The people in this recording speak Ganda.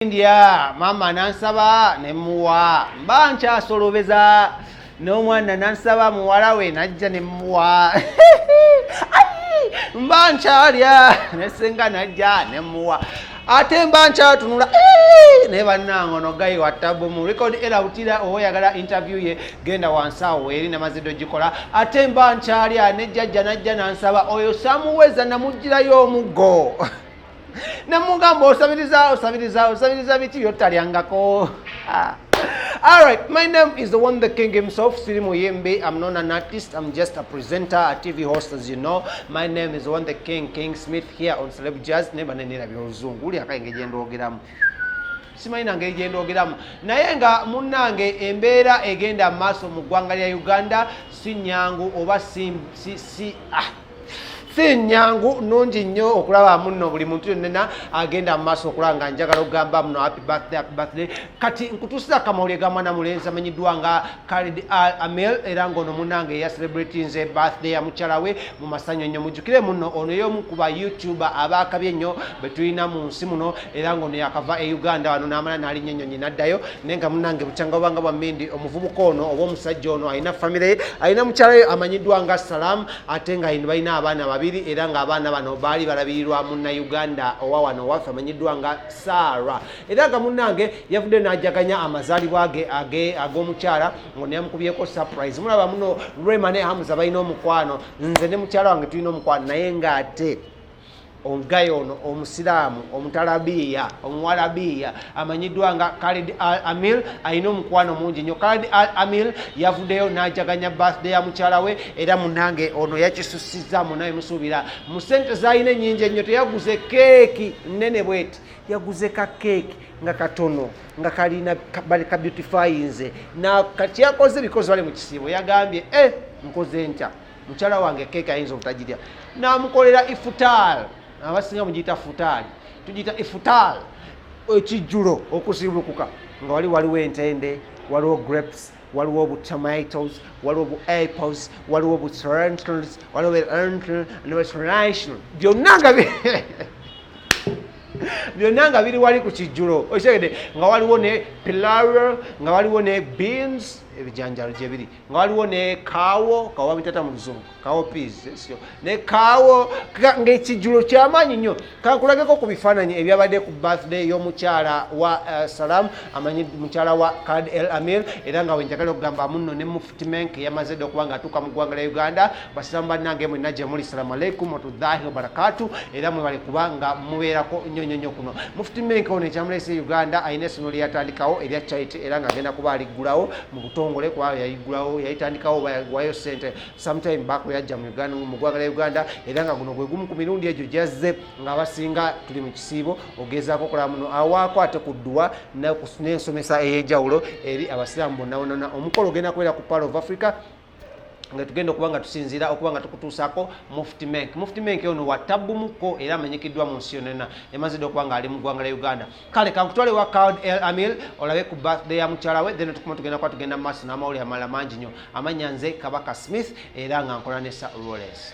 India mama nansaba nemuwa mba nkyasolobeza n'omwana nansaba muwala we najja nemuwa mba nkyalya nesenga najja nemuwa ate mba nkyatunula ne bannange ono gayi wattabu mu record era utira oyagala interview ye genda wansawo eri namazido gikola ate mba nkyalya nejjajja najja nansaba oyo samuweza namugirayo omuggo namugamba osabiriza biti byotalyangako. Alright, my name is the one, the king himself, Siri Muyembe. I'm not an artist, I'm just a presenter, a TV host, as you know. My name is the one, the King Smith, here on Celeb Jazz. Never nenera byozungu uli akayengejje ndogeramu simanyi nange ejendogeramu naye nga munnange embeera egenda maaso mu ggwanga lya Uganda si nyangu oba si nyangu nungi nnyo okulaba munno buli muntu yonna agenda mu maaso okulanga njagala okugamba muno happy birthday kati nkutuusiza kamawulire ga mwana mulenzi amanyiddwa nga Khalid Ameri era ng'ono munnange ya celebratinze birthday ya mukyala we mu masanyu nnyo mujjukire munno ono y'omu ku ba YouTuber abaakabye ennyo be tulina mu nsi muno era ng'ono yakava e Uganda wano n'amala n'alinnya ennyonyi n'addayo naye nga munnange bukyanga obanga bwa mmindi omuvubuka ono oba omusajja ono alina famire alina mukyala we amanyiddwa nga Salam ate nga balina abaana babiri era nga abaana bano baali balabirirwa munna Uganda owa wano waffe amanyiddwa nga Sarah era nga munnange yavudde n'ajjaganya amazaalibwa ge ag'omukyala ngono yamukubyeko surprise mulaba muno Rema ne Hamza balina omukwano nze ne mukyala wange tulina omukwano naye ng'ate omugayo ono omusiraamu omutalabiya omuwalabiya amanyiddwa nga Khalid Ameri alina omukwano mungi nnyo. Khalid Ameri yavuddeyo n'ajaganya birthday ya mukyala we era munnange ono yakisussizaamu naye musuubira mu ssente z'alina ennyingi ennyo teyaguze keeki nnene bweti yaguze ka keeki nga katono nga kalina ka beautifyinze na kati yakoze bikozi bali mu kisiibo yagambye nkoze ntya mukyala wange keeki ayinza obutagirya n'amukolera ifutaal abasinga mugiyita futaali tugiyita ifutal ekijjulo okusibukuka nga waliwo entende waliwo grapes waliwo bu tomatoes waliwo bu apples waliwo bu tarantals waliwo byonna nga biri wali ku kijjulo okitegedde nga waliwo ne pilau nga waliwo ne beans ebijanjalo gye biri nga waliwo ne kaawo bitata mu luzungu kaawo peas ne kaawo ng'ekijjulo kyamaanyi nnyo kankulageko ku bifaananyi ebyabadde ku birthday y'omukyala wa Salam amanyi mukyala wa Khalid Ameri era nga wenjagala okugamba munno ne Mufti Menk yamaze dde okuba ng'atuuka mu ggwanga lya Uganda basiramu bannange mwenna gye muli salamu aleikum watullahi wabarakatu era mwebale kuba nga mubeerako nnyo kuno. Mufti Menk ono ekyamuleese Uganda alina essomero lye yatandikawo erya charity era ng'agenda kuba aliggulawo mu butongole kuba yayiggulawo yayitandikawo wayo ssente sometime back yajja mu Uganda mu ggwanga lya Uganda era nga guno gwe gumu ku mirundi egyo gyazze ng'abasinga tuli mu kisiibo ogezaako okola muno awaako ate ku dduwa n'ensomesa ey'enjawulo eri abasiraamu bonna omukolo ogenda kubeera ku Pearl of Africa nga tugenda okuba nga tusinziira okuba nga tukutuusaako Mufti Menk ono wattabbumuko era amanyikiddwa mu nsi yonna yamazidde okuba nga ali mu ggwanga lya Uganda. Kale kankutwale wa Khalid Ameri olabe ku birthday ya mukyala we then tukuma tugenda kuba tugenda mu maaso n'amawulire amalala mangi nnyo amanya nze Kabaka Smith era nga nkola ne Sir Rollins.